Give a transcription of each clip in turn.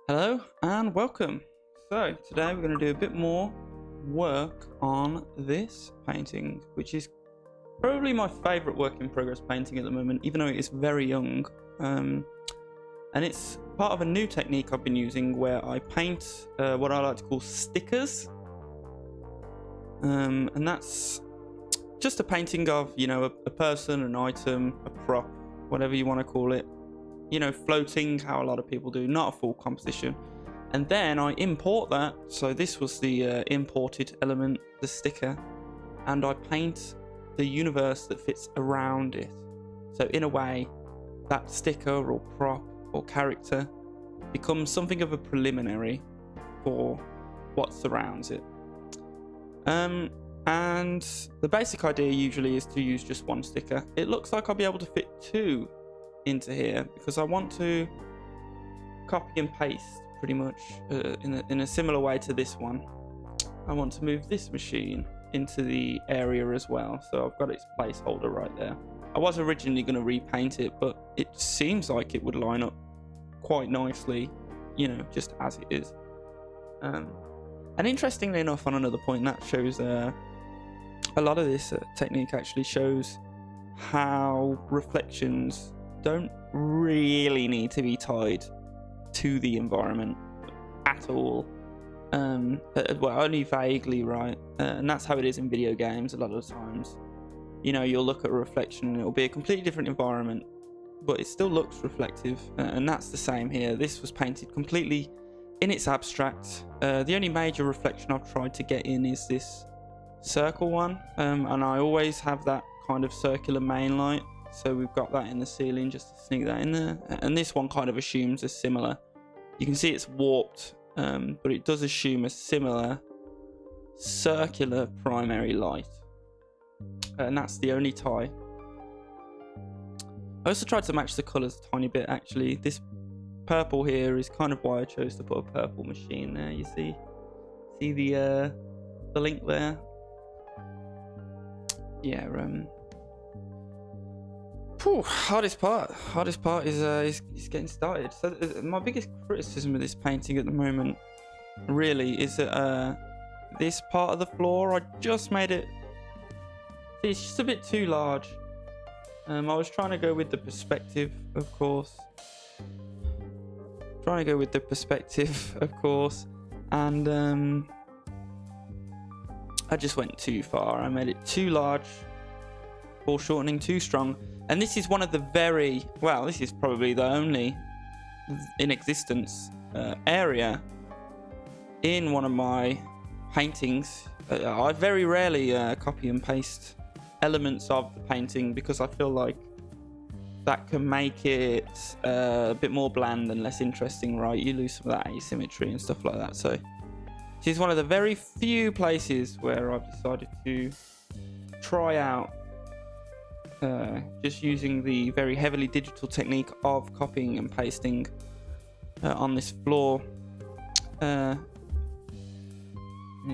Hello and welcome. So today we're going to do a bit more work on this painting, which is probably my favorite work in progress painting at the moment, even though it is very young. And it's part of a new technique I've been using where I paint what I like to call stickers. And that's just a painting of, a person, an item, a prop, whatever you want to call it. Floating, how a lot of people do, not a full composition. And then I import that. So this was the imported element, the sticker, and I paint the universe that fits around it. So in a way, that sticker or prop or character becomes something of a preliminary for what surrounds it. And the basic idea usually is to use just one sticker. It looks like I'll be able to fit two into here because I want to copy and paste pretty much in a similar way to this one. I want to move this machine into the area as well, so I've got its placeholder right there. I was originally going to repaint it, but it seems like it would line up quite nicely, just as it is. And interestingly enough, on another point, that shows a lot of this technique actually shows how reflections don't really need to be tied to the environment at all. Well, only vaguely, right? And that's how it is in video games a lot of the times. You'll look at a reflection and it'll be a completely different environment, but it still looks reflective. And that's the same here. This was painted completely in its abstract. The only major reflection I've tried to get in is this circle one. And I always have that kind of circular main light. So we've got that in the ceiling just to sneak that in there. And this one kind of assumes a similar. You can see it's warped, but it does assume a similar circular primary light. And that's the only tie. I also tried to match the colours a tiny bit actually. This purple here is kind of why I chose to put a purple machine there. You see the link there? Yeah, hardest part is getting started. So my biggest criticism of this painting at the moment really is that this part of the floor, I just made it, it's just a bit too large. I was trying to go with the perspective, of course, and I just went too far. I made it too large, foreshortening too strong. And this is one of the this is probably the only in existence area in one of my paintings. I very rarely copy and paste elements of the painting because I feel like that can make it a bit more bland and less interesting, right? You lose some of that asymmetry and stuff like that. So this is one of the very few places where I've decided to try out just using the very heavily digital technique of copying and pasting on this floor. It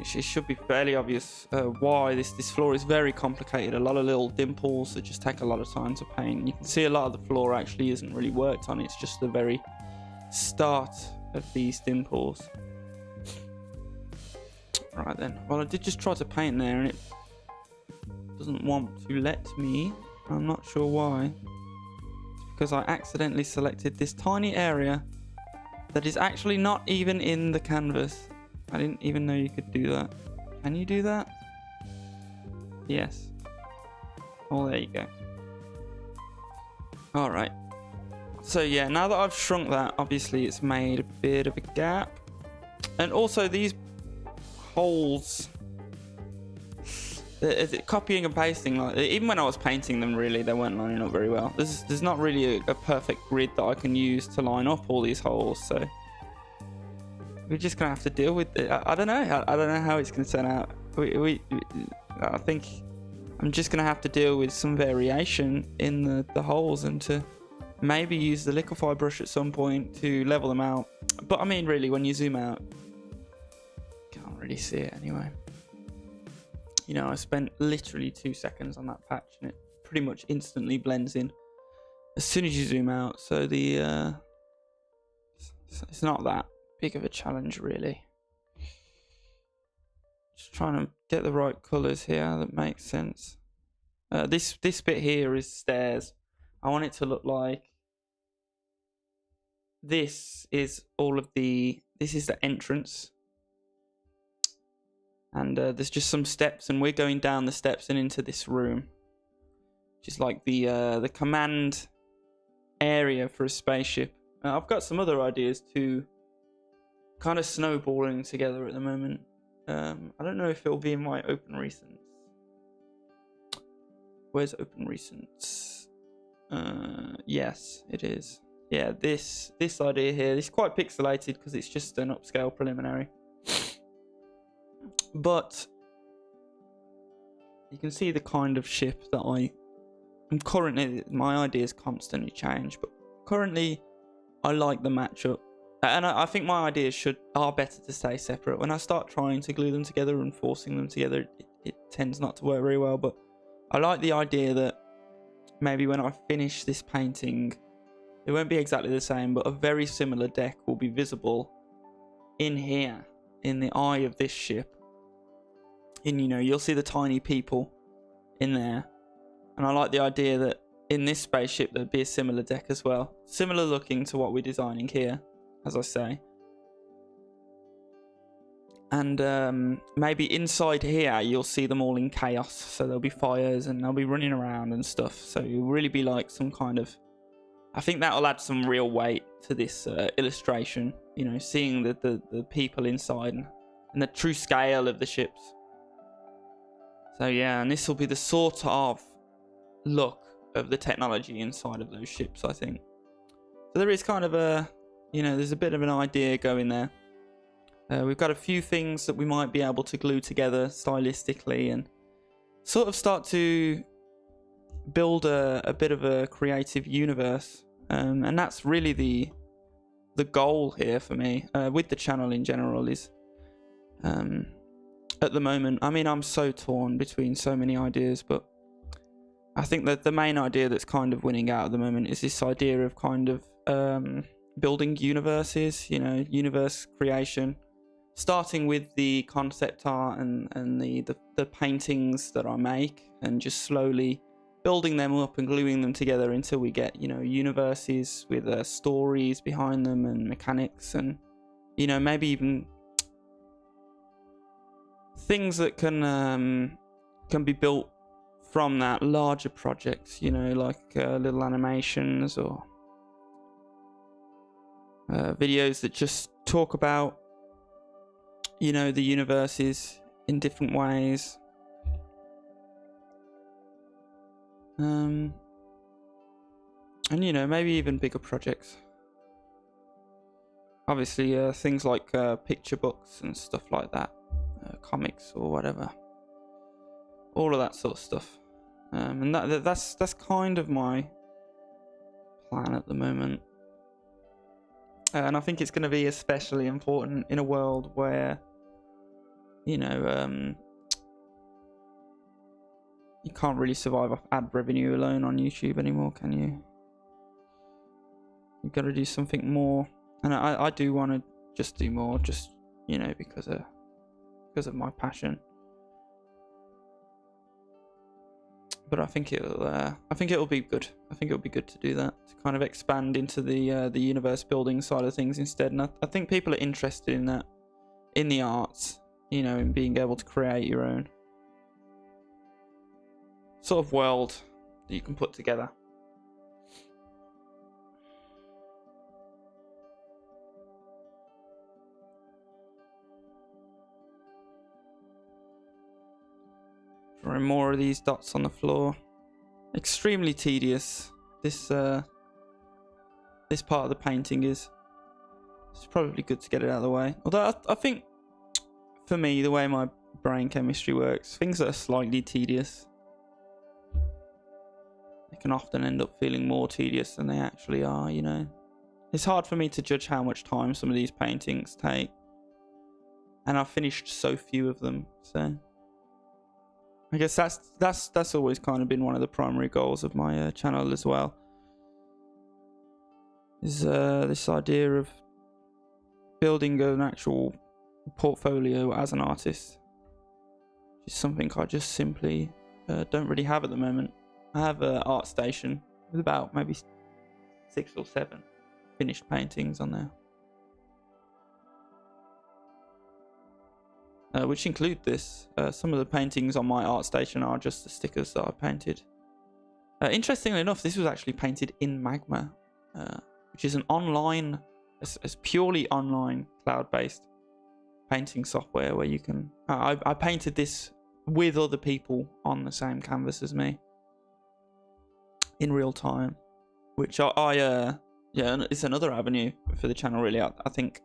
should be fairly obvious why this floor is very complicated. A lot of little dimples that just take a lot of time to paint. You can see a lot of the floor actually isn't really worked on. It's just the very start of these dimples. Right then, well, I did just try to paint there and it doesn't want to let me. I'm not sure why. It's because I accidentally selected this tiny area that is actually not even in the canvas. I didn't even know you could do that. Can you do that? Yes. Oh, there you go. Alright. So yeah, now that I've shrunk that, obviously it's made a bit of a gap. And also these holes, copying and pasting, like even when I was painting them, really they weren't lining up very well. There's not really a perfect grid that I can use to line up all these holes, so we're just gonna have to deal with it. I don't know how it's gonna turn out. I think I'm just gonna have to deal with some variation in the holes and to maybe use the liquify brush at some point to level them out. But I mean, really, when you zoom out, you can't really see it anyway. I spent literally 2 seconds on that patch and it pretty much instantly blends in as soon as you zoom out. So it's not that big of a challenge, really. Just trying to get the right colours here that makes sense. This bit here is stairs. I want it to look like this is this is the entrance, and there's just some steps, and we're going down the steps and into this room, which is like the command area for a spaceship. I've got some other ideas too, kind of snowballing together at the moment. I don't know if it'll be in my open recents. Where's open recents? Yes, it is. Yeah, this idea here, it's quite pixelated because it's just an upscale preliminary. But you can see the kind of ship that I'm currently, my ideas constantly change, but currently I like the matchup. And I think my ideas are better to stay separate. When I start trying to glue them together and forcing them together, it tends not to work very well. But I like the idea that maybe when I finish this painting, it won't be exactly the same, but a very similar deck will be visible in here, in the eye of this ship. And, you know, you'll see the tiny people in there. And I like the idea that in this spaceship, there'd be a similar deck as well. Similar looking to what we're designing here, as I say. And maybe inside here, you'll see them all in chaos. So there'll be fires and they'll be running around and stuff. So you'll really be like some kind of... I think that'll add some real weight to this illustration, you know, seeing the people inside and the true scale of the ships. So yeah, and this will be the sort of look of the technology inside of those ships, I think. So there is kind of a, you know, there's a bit of an idea going there. We've got a few things that we might be able to glue together stylistically and sort of start to build a bit of a creative universe. And that's really the goal here for me with the channel in general is at the moment, I mean, I'm so torn between so many ideas, but I think that the main idea that's kind of winning out at the moment is this idea of kind of building universes, you know, universe creation, starting with the concept art and the paintings that I make, and just slowly building them up and gluing them together until we get, you know, universes with stories behind them and mechanics, and, you know, maybe even things that can be built from that, larger projects, you know, like little animations or videos that just talk about, you know, the universes in different ways. And, you know, maybe even bigger projects. Obviously, things like picture books and stuff like that, comics or whatever. All of that sort of stuff. And that's kind of my plan at the moment. And I think it's going to be especially important in a world where, you know, you can't really survive off ad revenue alone on YouTube anymore, can you? You've got to do something more. And I do want to just do more, just, you know, because of my passion. But I think it'll be good. I think it'll be good to do that, to kind of expand into the universe building side of things instead. And I think people are interested in that, in the arts, you know, in being able to create your own sort of world that you can put together. Drawing more of these dots on the floor. Extremely tedious. This part of the painting is. It's probably good to get it out of the way. Although I think, for me, the way my brain chemistry works, things that are slightly tedious, they can often end up feeling more tedious than they actually are, you know. It's hard for me to judge how much time some of these paintings take. And I've finished so few of them, so... I guess that's always kind of been one of the primary goals of my channel as well. Is this idea of building an actual portfolio as an artist, which is something I just simply don't really have at the moment. I have an art station with about maybe 6 or 7 finished paintings on there, which include this. Some of the paintings on my art station are just the stickers that I painted. Interestingly enough, this was actually painted in Magma, which is an online, it's purely online cloud-based painting software where you can. I painted this with other people on the same canvas as me in real time, which yeah, it's another avenue for the channel, really. I think,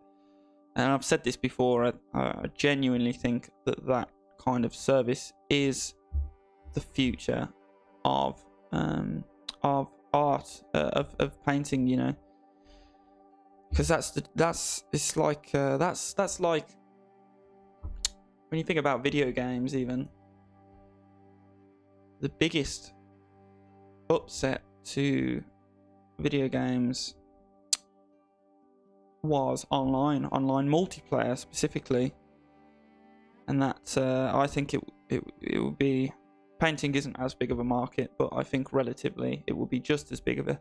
and I've said this before, I genuinely think that kind of service is the future of art, of painting, you know, because that's like when you think about video games, even the biggest upset to video games was online multiplayer specifically, and that I think it would be, painting isn't as big of a market, but I think relatively it will be just as big of a.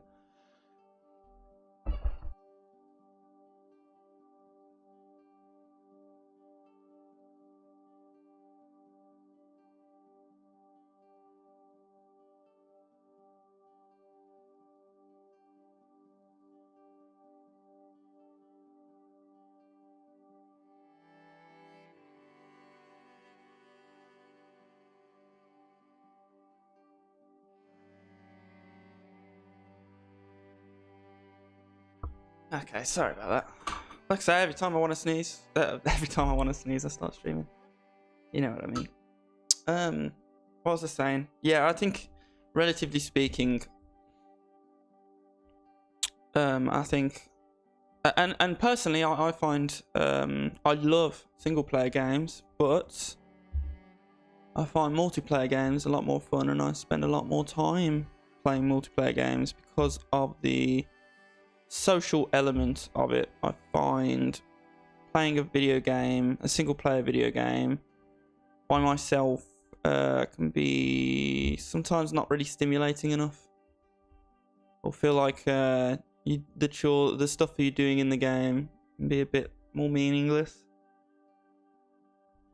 Okay, sorry about that. Like I say, every time I want to sneeze, I start streaming. You know what I mean. What was I saying? Yeah, I think, relatively speaking, I think, and personally, I find I love single player games, but I find multiplayer games a lot more fun, and I spend a lot more time playing multiplayer games because of the social element of it. I find playing a single player video game by myself can be sometimes not really stimulating enough, or feel like the stuff that you're doing in the game can be a bit more meaningless.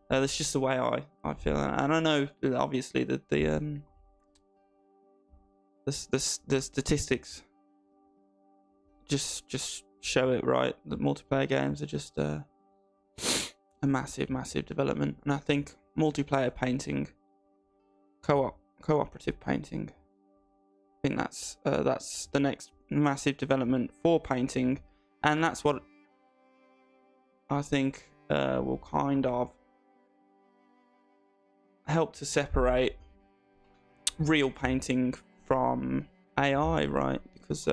That's just the way I feel, and I know obviously that the statistics just show it, right? The multiplayer games are just a massive development, and I think multiplayer painting, cooperative painting, I think that's the next massive development for painting, and that's what I think will kind of help to separate real painting from AI, right? Because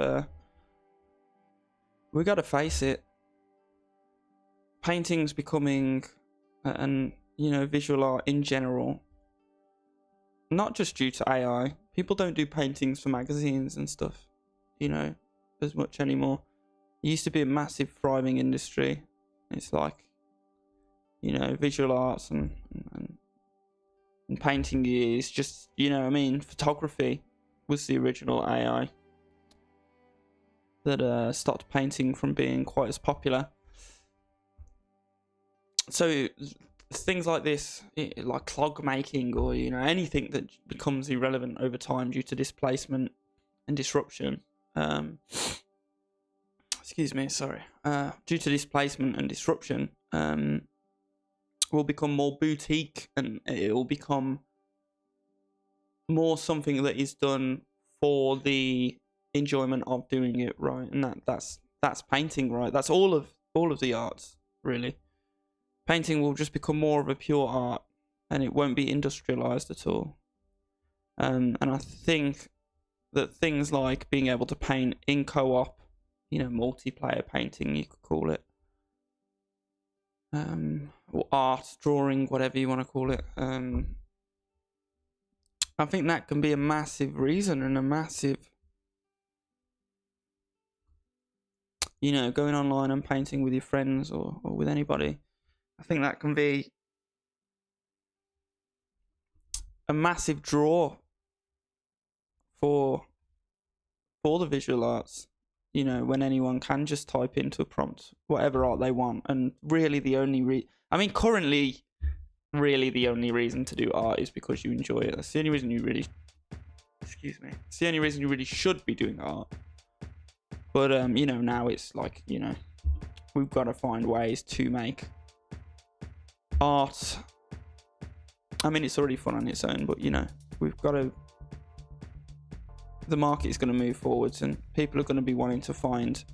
we got to face it, painting's becoming, and you know, visual art in general, not just due to AI. People don't do paintings for magazines and stuff, you know, as much anymore. It used to be a massive thriving industry. It's like, you know, visual arts and painting is just, you know what I mean, photography was the original AI that stopped painting from being quite as popular. So things like this, like clog making, or you know, anything that becomes irrelevant over time due to displacement and disruption, excuse me, sorry, due to displacement and disruption, will become more boutique, and it will become more something that is done for the enjoyment of doing it, right? And that's painting, right? That's all of the arts, really. Painting will just become more of a pure art, and it won't be industrialized at all. And I think that things like being able to paint in co-op, you know, multiplayer painting, you could call it, or art, drawing, whatever you want to call it, I think that can be a massive reason and a massive you know, going online and painting with your friends or with anybody. I think that can be a massive draw for the visual arts, you know, when anyone can just type into a prompt whatever art they want. And really the only currently really the only reason to do art is because you enjoy it. That's the only reason you really it's the only reason you really should be doing art. But you know, now it's like, you know, we've got to find ways to make art. I mean, it's already fun on its own, but you know, we've got to, the market is going to move forwards and people are going to be wanting to find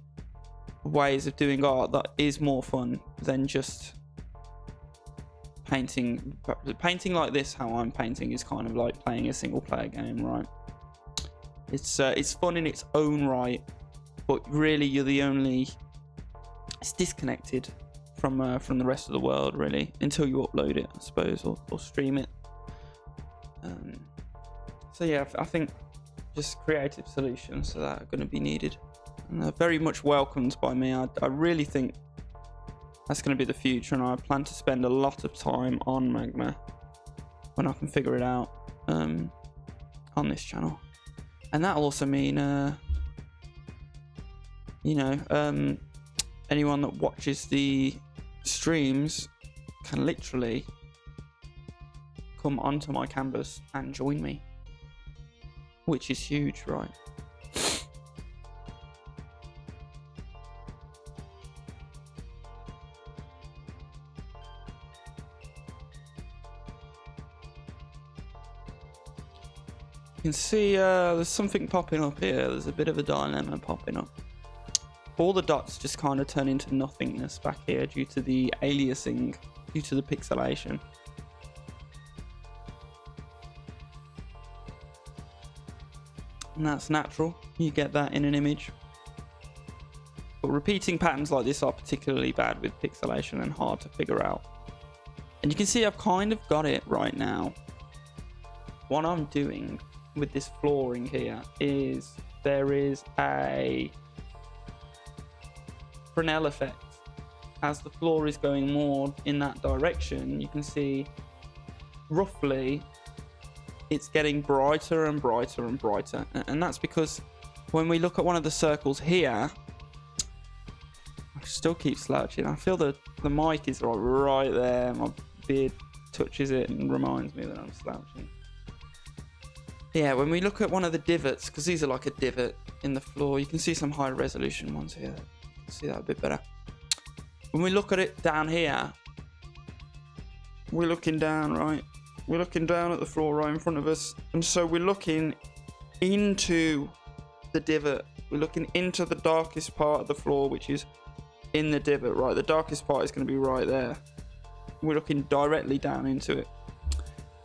ways of doing art that is more fun than just painting. Painting like this, how I'm painting, is kind of like playing a single player game, right? It's fun in its own right, but really you're the only, it's disconnected from the rest of the world, really, until you upload it, I suppose, or stream it. So yeah, I think just creative solutions to that are going to be needed, and they're very much welcomed by me. I really think that's going to be the future, and I plan to spend a lot of time on Magma when I can figure it out on this channel. And that'll also mean you know, anyone that watches the streams can literally come onto my canvas and join me, which is huge, right? You can see there's something popping up here. There's a bit of a dilemma popping up. All the dots just kind of turn into nothingness back here due to the aliasing, due to the pixelation. And that's natural, you get that in an image. But repeating patterns like this are particularly bad with pixelation and hard to figure out. And you can see I've kind of got it right now. What I'm doing with this flooring here is there is a Fresnel effect. As the floor is going more in that direction, you can see roughly it's getting brighter and brighter and brighter. And that's because when we look at one of the circles here, I still keep slouching. I feel the mic is right there. My beard touches it and reminds me that I'm slouching. Yeah, when we look at one of the divots, because these are like a divot in the floor, you can see some high resolution ones here. You can see that a bit better. When we look at it down here, we're looking down, right? We're looking down at the floor right in front of us. And so we're looking into the divot. We're looking into the darkest part of the floor, which is in the divot, right? The darkest part is going to be right there. We're looking directly down into it.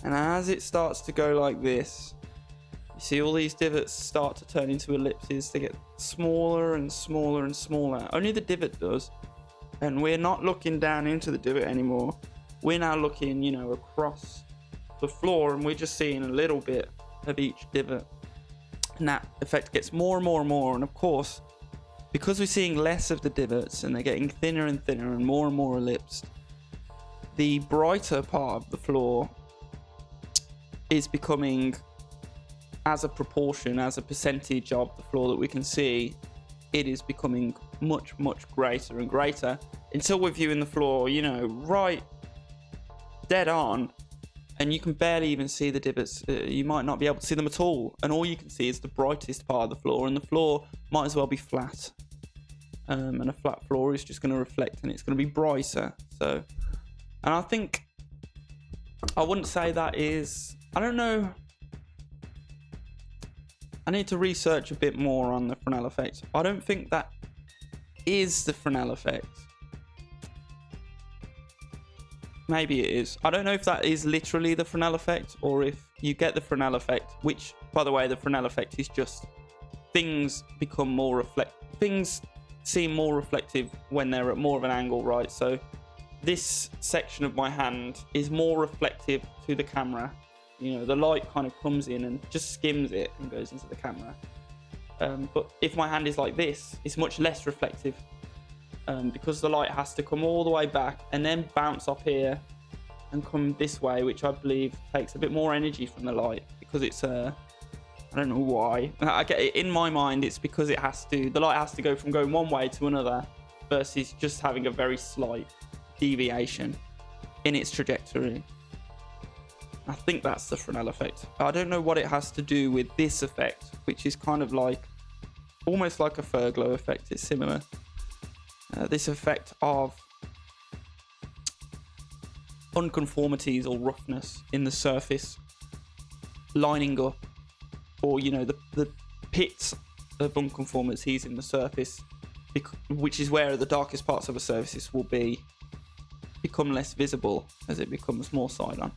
And as it starts to go like this, you see all these divots start to turn into ellipses. They get smaller and smaller and smaller. Only the divot does. And we're not looking down into the divot anymore. We're now looking, you know, across the floor, and we're just seeing a little bit of each divot. And that effect gets more and more and more. And of course, because we're seeing less of the divots and they're getting thinner and thinner and more ellipsed, the brighter part of the floor is becoming, as a proportion, as a percentage of the floor that we can see, it is becoming much greater and greater, until we're viewing the floor, you know, right dead on, and you can barely even see the divots. You might not be able to see them at all, and all you can see is the brightest part of the floor, and the floor might as well be flat. And a flat floor is just going to reflect, and it's going to be brighter. So, and I think, I wouldn't say that is, I don't know, I need to research a bit more on the Fresnel effect. I don't think that is the Fresnel effect. Maybe it is. I don't know if that is literally the Fresnel effect, or if you get the Fresnel effect, which, by the way, the Fresnel effect is just things become more things seem more reflective when they're at more of an angle, right? So this section of my hand is more reflective to the camera. You know, the light kind of comes in and just skims it and goes into the camera. But if my hand is like this, it's much less reflective, because the light has to come all the way back and then bounce off here and come this way, which I believe takes a bit more energy from the light, because it's I don't know why. I get it, in my mind, it's because the light has to go from going one way to another versus just having a very slight deviation in its trajectory. I think that's the Fresnel effect. I don't know what it has to do with this effect, which is kind of like almost like a fur glow effect. It's similar. This effect of unconformities or roughness in the surface lining up, or the pits of unconformities in the surface, which is where the darkest parts of a surface will become less visible as it becomes more side-on.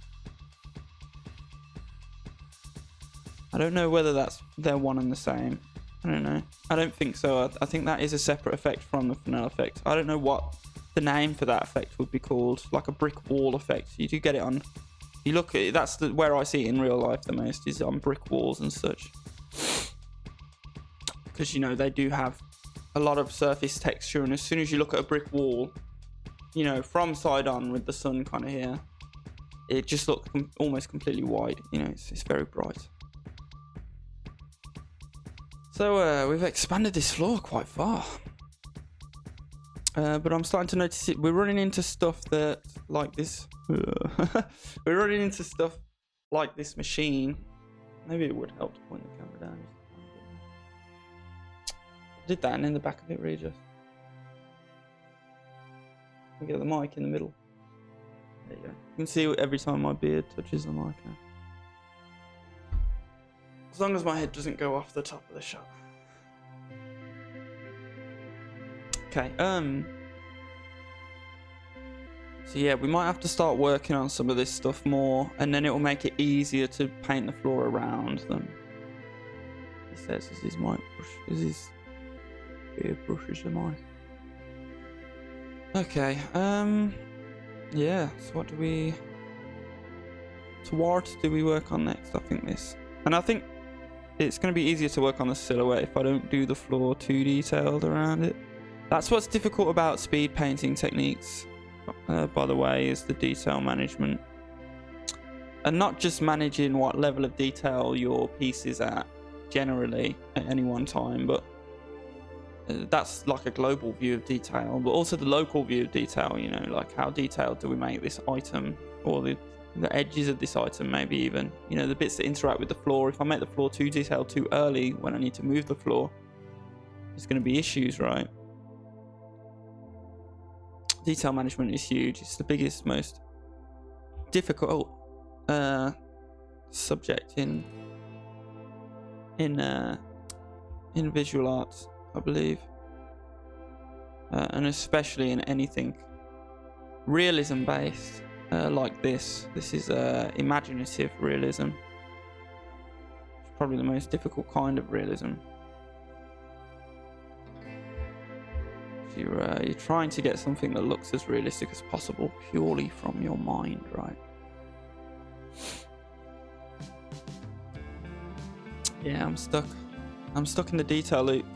I don't know whether they're one and the same. I don't know. I don't think so. I think that is a separate effect from the Fresnel effect. I don't know what the name for that effect would be called. Like a brick wall effect. You do get it on. You look at it. That's where I see it in real life the most, is on brick walls and such. Because they do have a lot of surface texture, and as soon as you look at a brick wall, from side on with the sun kind of here, it just looks almost completely white. It's very bright. So we've expanded this floor quite far, but I'm starting to notice we're running into stuff that like this. We're running into stuff like this machine. Maybe it would help to point the camera down. I did that, and in the back of it, really just. We get the mic in the middle. There you go. You can see every time my beard touches the mic now. As long as my head doesn't go off the top of the shot. Okay, so yeah, we might have to start working on some of this stuff more, and then it will make it easier to paint the floor around them. He says this is my brush. This is beard brushes the mic. Okay, yeah, so what do we work on next? I think this. And I think it's going to be easier to work on the silhouette if I don't do the floor too detailed around it. That's what's difficult about speed painting techniques, by the way, is the detail management. And not just managing what level of detail your piece is at generally at any one time, but that's like a global view of detail, but also the local view of detail, like how detailed do we make this item, or the edges of this item, maybe even, the bits that interact with the floor. If I make the floor too detailed too early when I need to move the floor, there's going to be issues, right? Detail management is huge. It's the biggest, most difficult subject in visual arts, I believe, and especially in anything realism based. Like this is imaginative realism. It's probably the most difficult kind of realism. You're trying to get something that looks as realistic as possible purely from your mind, right? Yeah, I'm stuck in the detail loop.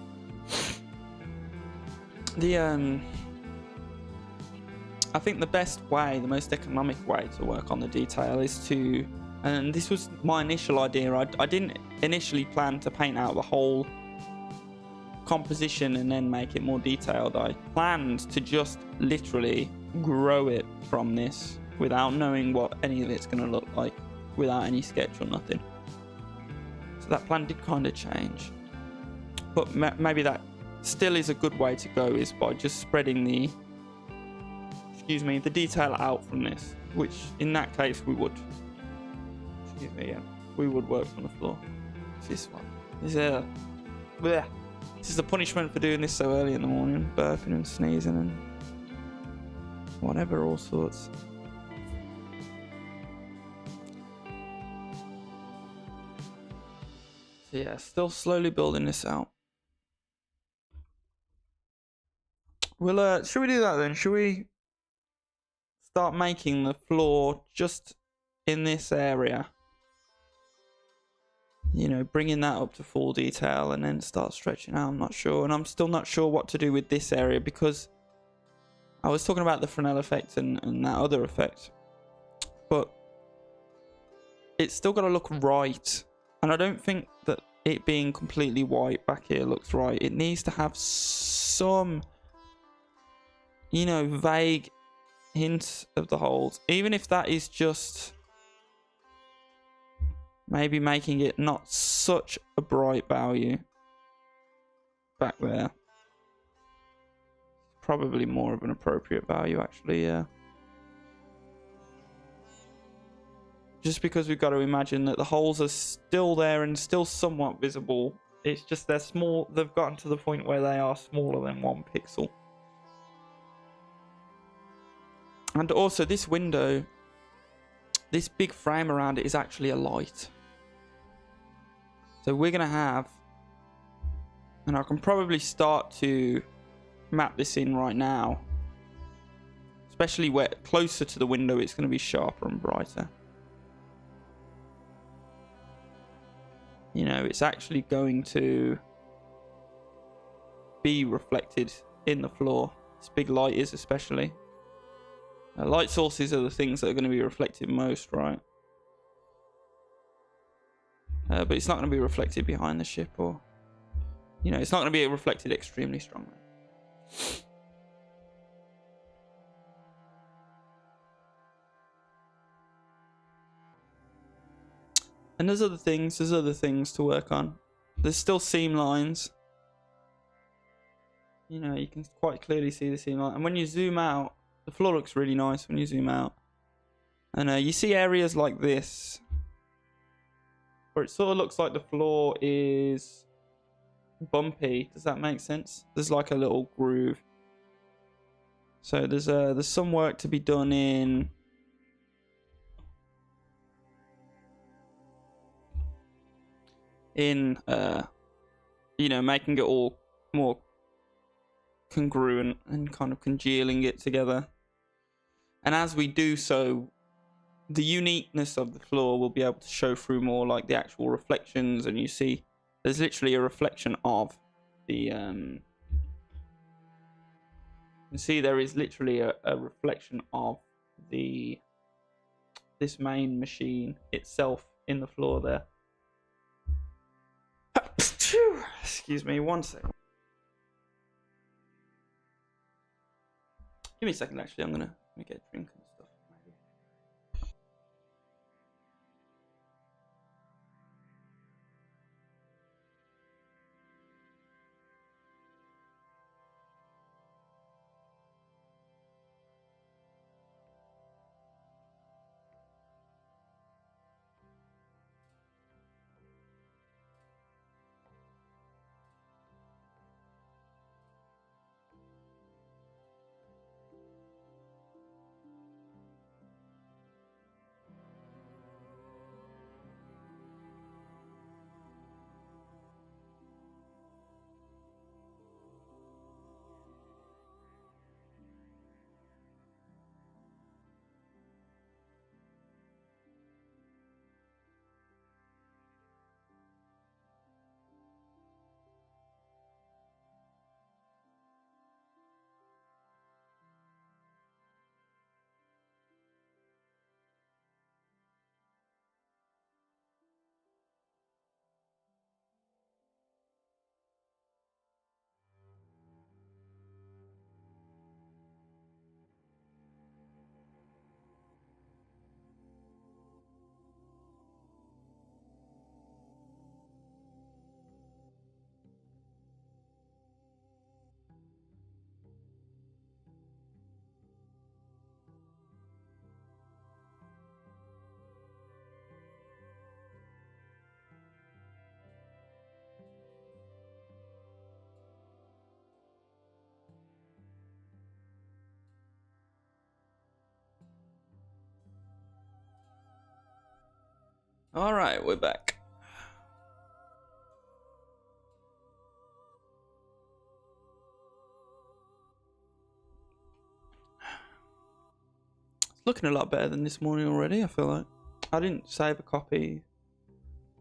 I think the best way, the most economic way to work on the detail is to, and this was my initial idea, I didn't initially plan to paint out the whole composition and then make it more detailed. I planned to just literally grow it from this without knowing what any of it's going to look like, without any sketch or nothing. So that plan did kind of change. But maybe that still is a good way to go, is by just spreading the detail out from this, which in that case we would work from the floor. This one is this is the punishment for doing this so early in the morning, burping and sneezing and whatever, all sorts. So yeah, still slowly building this out. Well, should we do that then? Should we start making the floor just in this area? you know, bringing that up to full detail and then start stretching out. I'm not sure, and I'm still not sure what to do with this area, because I was talking about the Fresnel effect and that other effect, but it's still got to look right. And I don't think that it being completely white back here looks right. It needs to have some, you know, vague hint of the holes, even if that is just maybe making it not such a bright value back there. Probably more of an appropriate value, actually, yeah. Just because we've got to imagine that the holes are still there and still somewhat visible. It's just they're small. They've gotten to the point where they are smaller than 1 pixel. And also this window, this big frame around it is actually a light. So we're going to have, and I can probably start to map this in right now, especially where closer to the window it's going to be sharper and brighter. You know, it's actually going to be reflected in the floor. This big light is, especially. Light sources are the things that are going to be reflected most, right? But it's not going to be reflected behind the ship, or, you know, it's not going to be reflected extremely strongly. And there's other things to work on. There's still seam lines. You know, you can quite clearly see the seam line. And when you zoom out, the floor looks really nice when you zoom out. And you see areas like this, where it sort of looks like the floor is bumpy. Does that make sense? There's like a little groove. So there's some work to be done in you know, making it all more congruent and kind of congealing it together. And as we do so, the uniqueness of the floor will be able to show through more, like the actual reflections. And you see there's literally a reflection of the you can see there is literally a reflection of this main machine itself in the floor there. Excuse me, 1 second. Give me a second, actually. I'm gonna get a drink and stuff. All right, we're back. It's looking a lot better than this morning already, I feel like. I didn't save a copy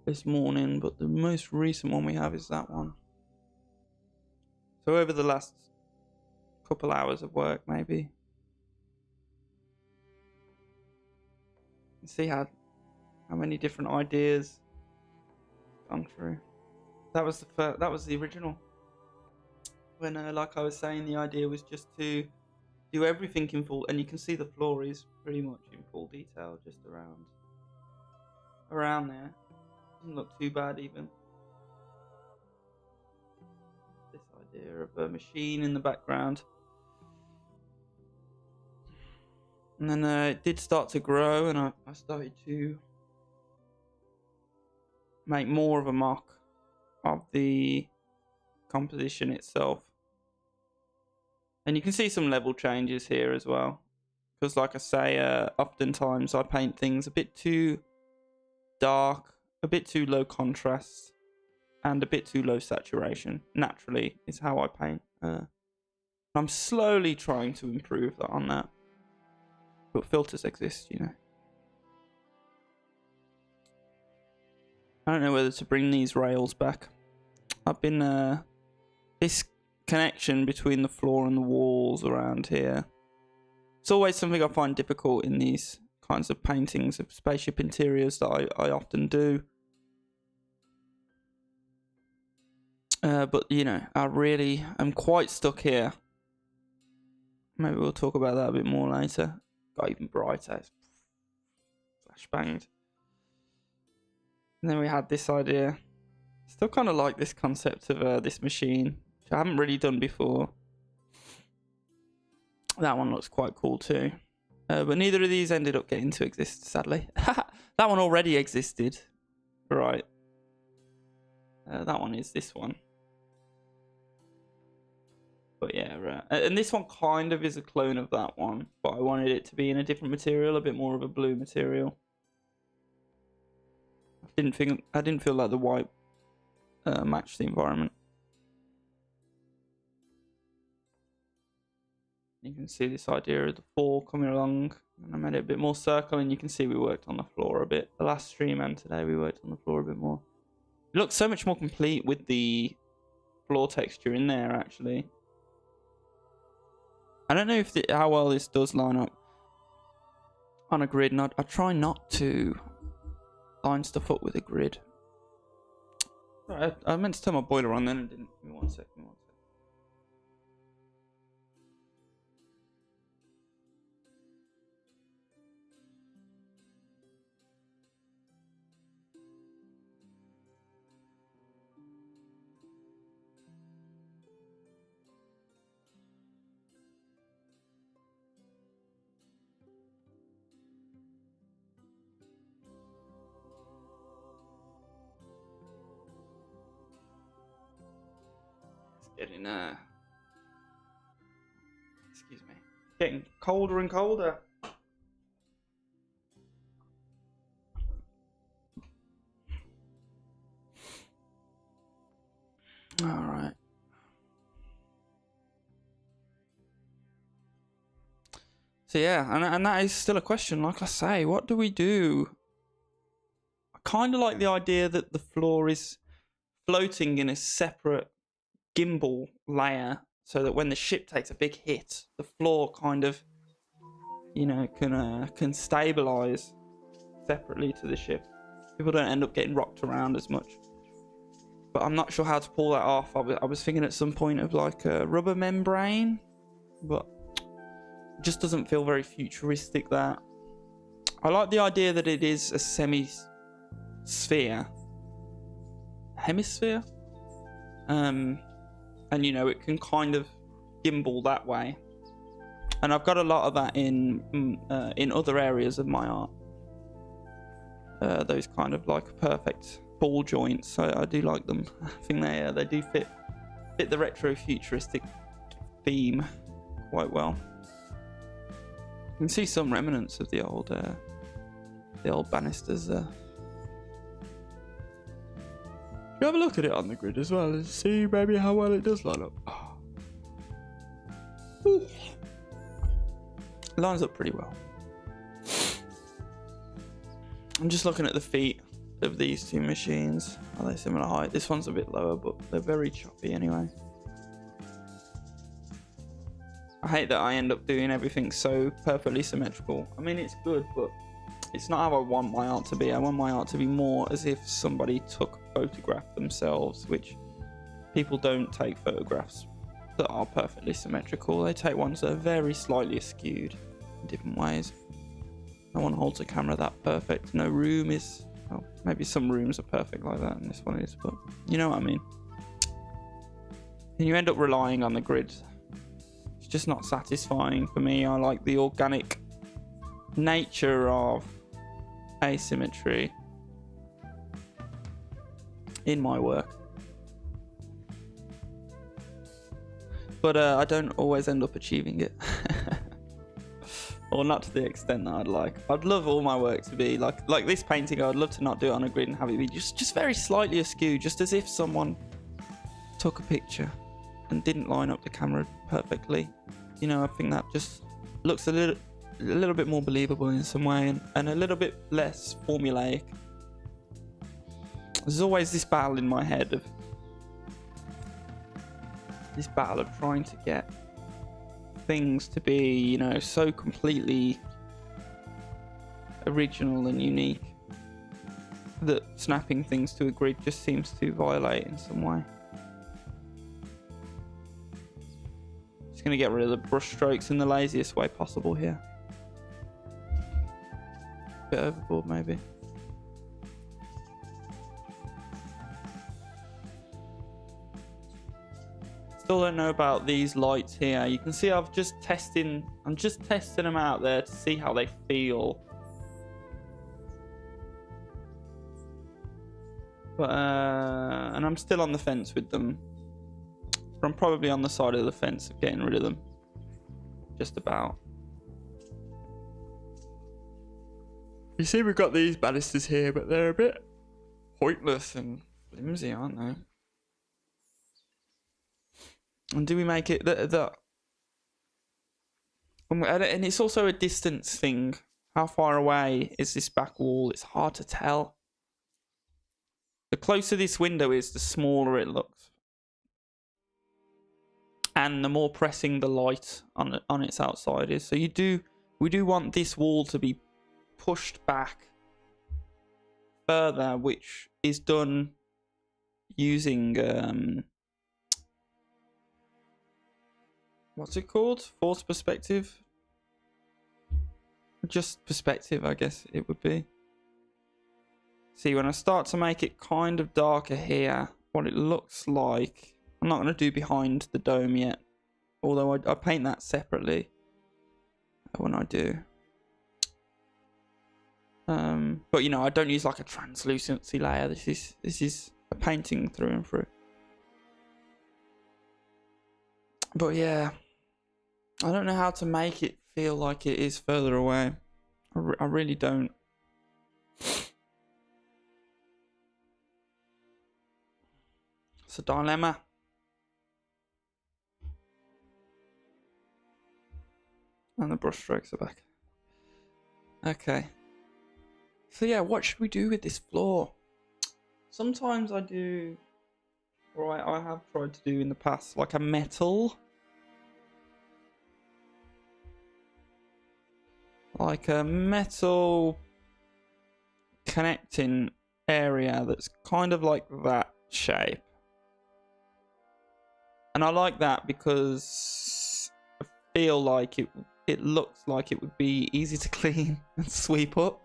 this morning, but the most recent one we have is that one. So over the last couple hours of work, maybe. You see how many different ideas gone through. That was the original. When, like I was saying, the idea was just to do everything in full, and you can see the floor is pretty much in full detail, just around there. Doesn't look too bad even. This idea of a machine in the background. And then it did start to grow, and I started to make more of a mock of the composition itself. And you can see some level changes here as well. Because like I say, oftentimes I paint things a bit too dark, a bit too low contrast, and a bit too low saturation. Naturally is how I paint. I'm slowly trying to improve on that. But filters exist, you know. I don't know whether to bring these rails back. I've been this connection between the floor and the walls around here. It's always something I find difficult in these kinds of paintings of spaceship interiors that I often do. But you know, I really am quite stuck here. Maybe we'll talk about that a bit more later. Got even brighter. It's flashbanged. And then we had this idea. Still kind of like this concept of this machine, which I haven't really done before. That one looks quite cool too. But neither of these ended up getting to exist, sadly. That one already existed. Right. That one is this one. But yeah, right. And this one kind of is a clone of that one, but I wanted it to be in a different material, a bit more of a blue material. I didn't feel like the white matched the environment. You can see this idea of the fall coming along, and I made it a bit more circle, and you can see we worked on the floor a bit. The last stream and today we worked on the floor a bit more. It looks so much more complete with the floor texture in there, actually. I don't know if how well this does line up on a grid, and I try not to line stuff up with a grid. I meant to turn my boiler on then and didn't. Give me 1 second. Getting excuse me, getting colder and colder. All right. So yeah, and that is still a question. Like I say, what do we do? I kind of like the idea that the floor is floating in a separate gimbal layer, so that when the ship takes a big hit, the floor kind of, you know, can stabilize separately to the ship. People don't end up getting rocked around as much. But I'm not sure how to pull that off. I was thinking at some point of like a rubber membrane, but it just doesn't feel very futuristic. That I like the idea that it is a hemisphere, and you know, it can kind of gimbal that way. And I've got a lot of that in other areas of my art. Those kind of like perfect ball joints. I do like them. I think they do fit the retro-futuristic theme quite well. You can see some remnants of the old banisters there. You have a look at it on the grid as well and see maybe how well it does line up. Ooh. Lines up pretty well. I'm just looking at the feet. of these two machines. Are they similar height? This one's a bit lower, but they're very choppy anyway. I hate that I end up doing everything so perfectly symmetrical. I mean, it's good, but it's not how I want my art to be. I want my art to be more as if somebody took a photograph themselves, which people don't take photographs that are perfectly symmetrical. They take ones that are very slightly askewed in different ways. No one holds a camera that perfect. No room is... Well, maybe some rooms are perfect like that, and this one is, but you know what I mean. And you end up relying on the grid. It's just not satisfying for me. I like the organic nature of asymmetry in my work. But I don't always end up achieving it. Or not to the extent that I'd like. I'd love all my work to be like this painting. I'd love to not do it on a grid and have it be just very slightly askew, just as if someone took a picture and didn't line up the camera perfectly. You know, I think that just looks a little bit more believable in some way, and a little bit less formulaic. There's always this battle in my head of trying to get things to be, you know, so completely original and unique that snapping things to a grid just seems to violate in some way. Just gonna get rid of the brush strokes in the laziest way possible here. Bit overboard maybe. Still don't know about these lights here. You can see I'm just testing them out there to see how they feel. But and I'm still on the fence with them. But I'm probably on the side of the fence of getting rid of them. Just about. You see we've got these balusters here, but they're a bit pointless and flimsy, aren't they? And do we make it that and it's also a distance thing. How far away is this back wall? It's hard to tell. The closer this window is, the smaller it looks. And the more pressing the light on its outside is. So we do want this wall to be pushed back further, which is done using what's it called? Forced perspective? Just perspective, I guess it would be. See, when I start to make it kind of darker here, what it looks like... I'm not going to do behind the dome yet. Although I paint that separately when I do. But, you know, I don't use like a translucency layer. This is a painting through and through. But yeah... I don't know how to make it feel like it is further away. I really don't. It's a dilemma. And the brush strokes are back. Okay. So yeah, what should we do with this floor? Sometimes I do, or I have tried to do in the past, like a metal. Like a metal connecting area that's kind of like that shape. And I like that because I feel like it looks like it would be easy to clean and sweep up,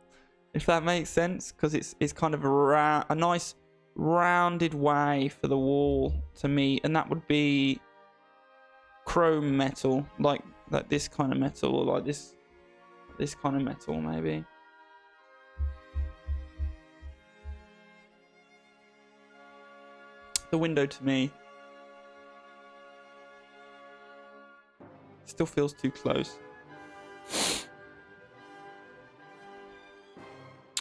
if that makes sense, because it's kind of a nice rounded way for the wall to meet, and that would be chrome metal, like this kind of metal, or like this kind of metal maybe. The window to me still feels too close.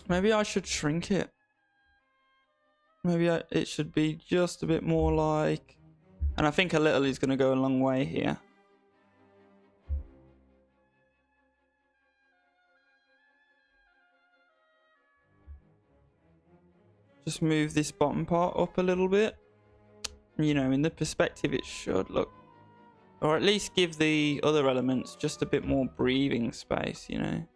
Maybe I should shrink it. Maybe it should be just a bit more like... And I think a little is going to go a long way here. just move this bottom part up a little bit. You know, in the perspective it should look, or at least give the other elements just a bit more breathing space, you know.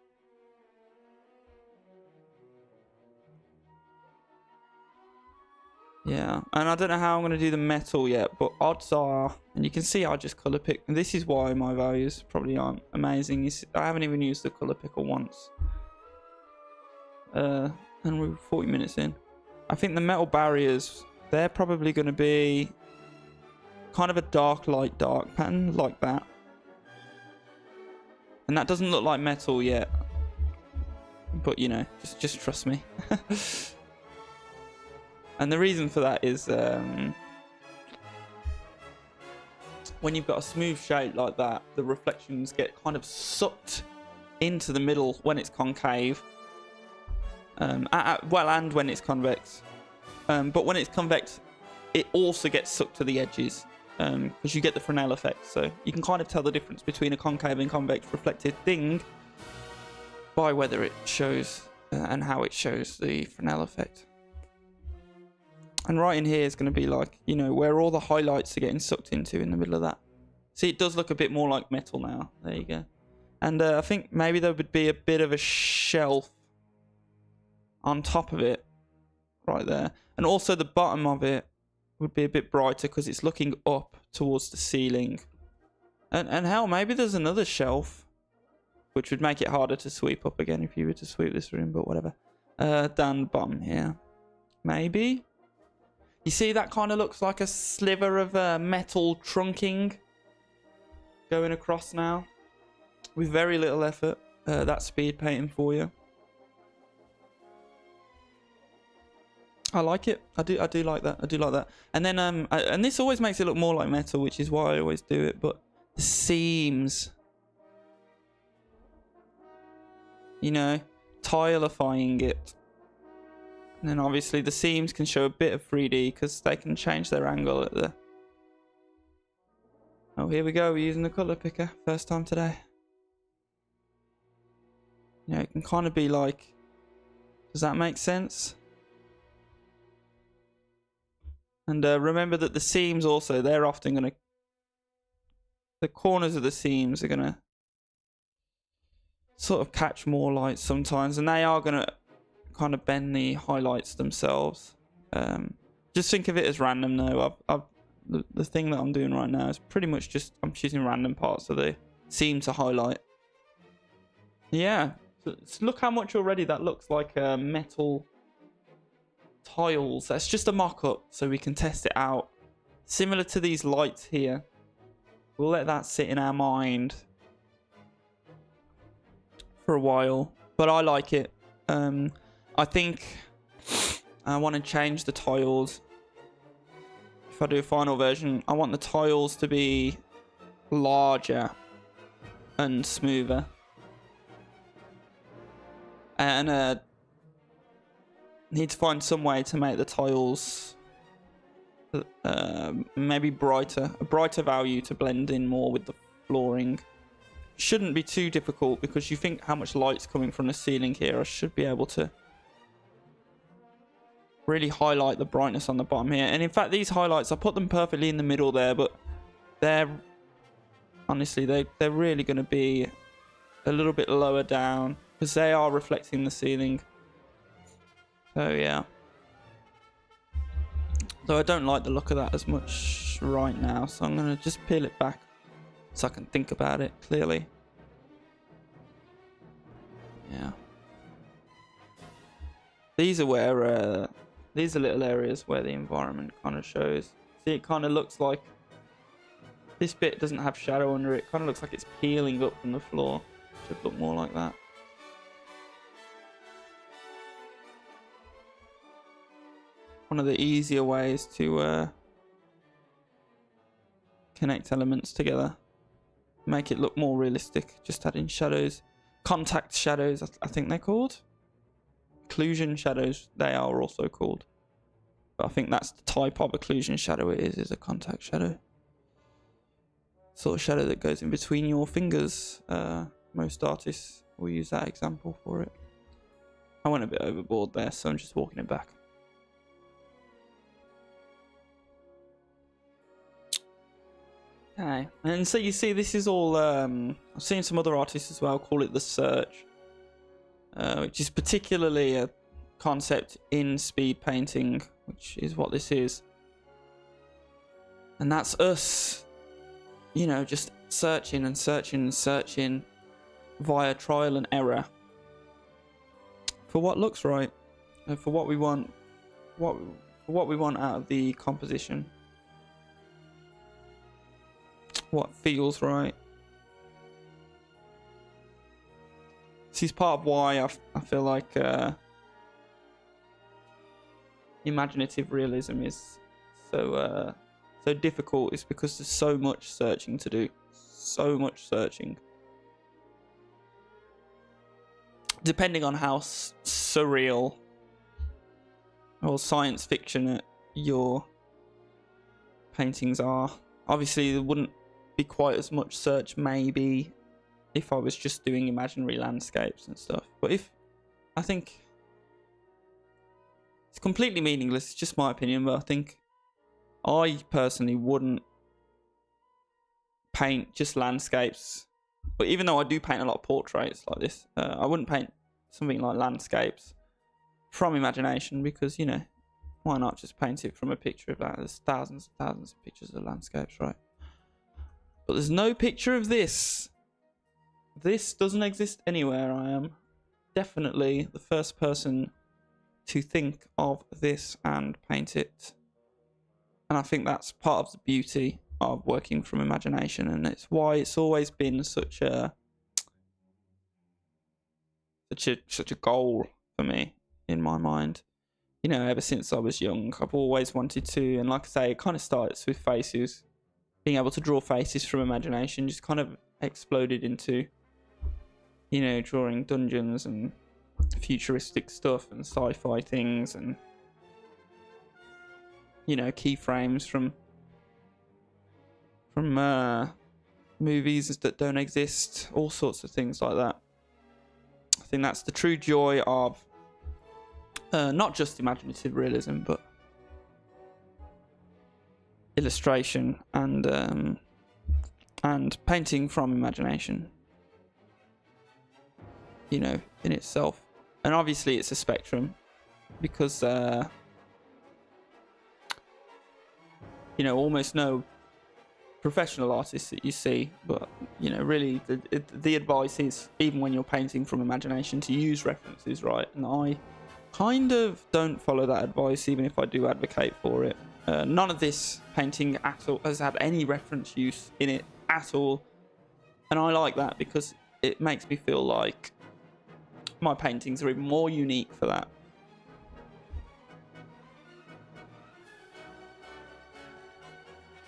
Yeah, and I don't know how I'm going to do the metal yet, but odds are, and you can see I just colour pick, and this is why my values probably aren't amazing. I haven't even used the colour picker once. And we're 40 minutes in. I think the metal barriers, they're probably going to be kind of a dark, light, dark pattern like that. And that doesn't look like metal yet. But, you know, just trust me. And the reason for that is when you've got a smooth shape like that, the reflections get kind of sucked into the middle when it's concave. Well, and when it's convex. But when it's convex, it also gets sucked to the edges because you get the Fresnel effect. So you can kind of tell the difference between a concave and convex reflected thing by whether it shows and how it shows the Fresnel effect. And right in here is going to be like, you know, where all the highlights are getting sucked into in the middle of that. See, it does look a bit more like metal now. There you go. And I think maybe there would be a bit of a shelf on top of it right there. And also the bottom of it would be a bit brighter because it's looking up towards the ceiling. And hell, maybe there's another shelf, which would make it harder to sweep up again if you were to sweep this room, but whatever. Down the bottom here. Maybe. You see, that kind of looks like a sliver of metal trunking going across now with very little effort. That's speed painting for you. I like it. I do like that. I do like that. And then and this always makes it look more like metal, which is why I always do it. But the seams, you know, tileifying it. And then obviously the seams can show a bit of 3D because they can change their angle at the... Oh, here we go. We're using the colour picker. First time today. Yeah, it can kind of be like... Does that make sense? And remember that the seams also, they're often going to... The corners of the seams are going to sort of catch more light sometimes. And they are going to kind of bend the highlights themselves. Just think of it as random though. The thing that I'm doing right now is pretty much just I'm choosing random parts of the seam to highlight. Yeah, so look how much already that looks like metal tiles. That's just a mock-up so we can test it out. Similar to these lights here. We'll let that sit in our mind for a while, but I like it. I think I want to change the tiles. If I do a final version, I want the tiles to be larger and smoother. And need to find some way to make the tiles maybe brighter. A brighter value to blend in more with the flooring. Shouldn't be too difficult because you think how much light's coming from the ceiling here. I should be able to really highlight the brightness on the bottom here. And in fact, these highlights, I put them perfectly in the middle there, but they're honestly, they're really going to be a little bit lower down because they are reflecting the ceiling. So yeah. So I don't like the look of that as much right now, so I'm going to just peel it back so I can think about it clearly. Yeah. These are where these are little areas where the environment kind of shows. See, it kind of looks like this bit doesn't have shadow under it. Kind of looks like it's peeling up from the floor. Should look more like that. One of the easier ways to connect elements together. Make it look more realistic. Just add in shadows. Contact shadows, I think they're called. Occlusion shadows, they are also called. But I think that's the type of occlusion shadow it is a contact shadow. Sort of shadow that goes in between your fingers. Most artists will use that example for it. I went a bit overboard there, so I'm just walking it back. Okay, and so you see, this is all. I've seen some other artists as well call it the search, which is particularly a concept in speed painting, which is what this is. And that's us, you know, just searching and searching and searching via trial and error for what looks right, and for what we want, what we want out of the composition, what feels right. This is part of why I feel like imaginative realism is so so difficult. Is because there's so much searching to do, so much searching. Depending on how surreal or science fiction your paintings are. Obviously, there wouldn't be quite as much search, maybe, if I was just doing imaginary landscapes and stuff. But I think it's completely meaningless. It's just my opinion, but I think I personally wouldn't paint just landscapes. But even though I do paint a lot of portraits like this, I wouldn't paint something like landscapes from imagination, because, you know, why not just paint it from a picture of that? There's thousands and thousands of pictures of landscapes, right? But there's no picture of this. This doesn't exist anywhere. I am definitely the first person to think of this and paint it. And I think that's part of the beauty of working from imagination, and it's why it's always been such a goal for me in my mind. You know, ever since I was young, I've always wanted to, and like I say, it kind of starts with faces. Being able to draw faces from imagination just kind of exploded into, you know, drawing dungeons and futuristic stuff and sci-fi things, and, you know, keyframes from movies that don't exist, all sorts of things like that. I think that's the true joy of not just imaginative realism, but illustration and painting from imagination, you know, in itself. And obviously it's a spectrum, because you know, almost no professional artists that you see, but, you know, really the advice is, even when you're painting from imagination, to use references, right? And I kind of don't follow that advice, even if I do advocate for it. None of this painting at all has had any reference use in it at all, and I like that, because it makes me feel like my paintings are even more unique for that.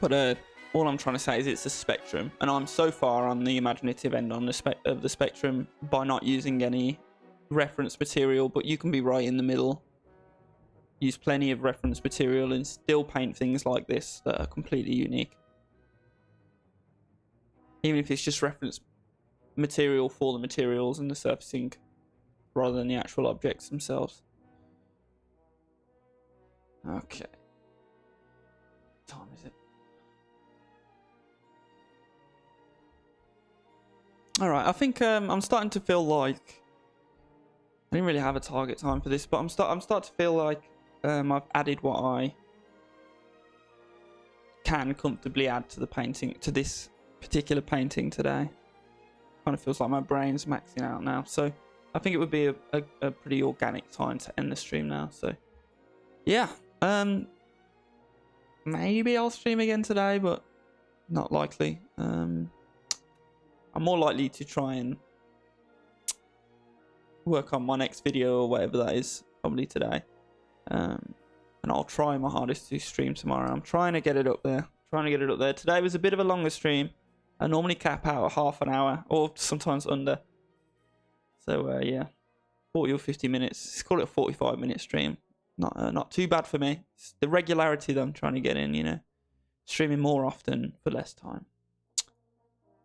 But all I'm trying to say is it's a spectrum, and I'm so far on the imaginative end of the spectrum by not using any reference material, but you can be right in the middle. Use plenty of reference material and still paint things like this that are completely unique. Even if it's just reference material for the materials and the surfacing, rather than the actual objects themselves. Okay. What time is it? Alright, I think I'm starting to feel like I didn't really have a target time for this, but I'm starting to feel like I've added what I can comfortably add to the painting, to this particular painting today. Kind of feels like my brain's maxing out now, so I think it would be a pretty organic time to end the stream now. So yeah, maybe I'll stream again today, but not likely. I'm more likely to try and work on my next video or whatever that is, probably today. And I'll try my hardest to stream tomorrow. I'm trying to get it up there. Today was a bit of a longer stream. I normally cap out at half an hour, or sometimes under. So yeah, 40 or 50 minutes. Let's call it a 45-minute stream. Not too bad for me. It's the regularity that I'm trying to get in, you know. Streaming more often for less time.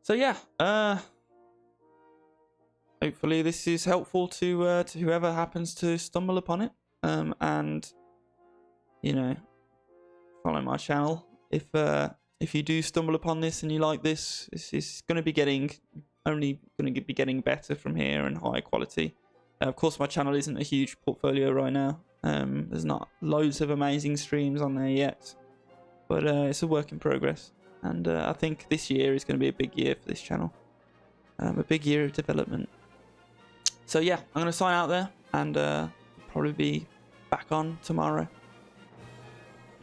So yeah, hopefully this is helpful to whoever happens to stumble upon it, and, you know, follow my channel if if you do stumble upon this and you like this, it's going to be getting better from here and higher quality. Of course, my channel isn't a huge portfolio right now. There's not loads of amazing streams on there yet, but it's a work in progress. And I think this year is going to be a big year for this channel. A big year of development. So yeah, I'm going to sign out there and probably be back on tomorrow.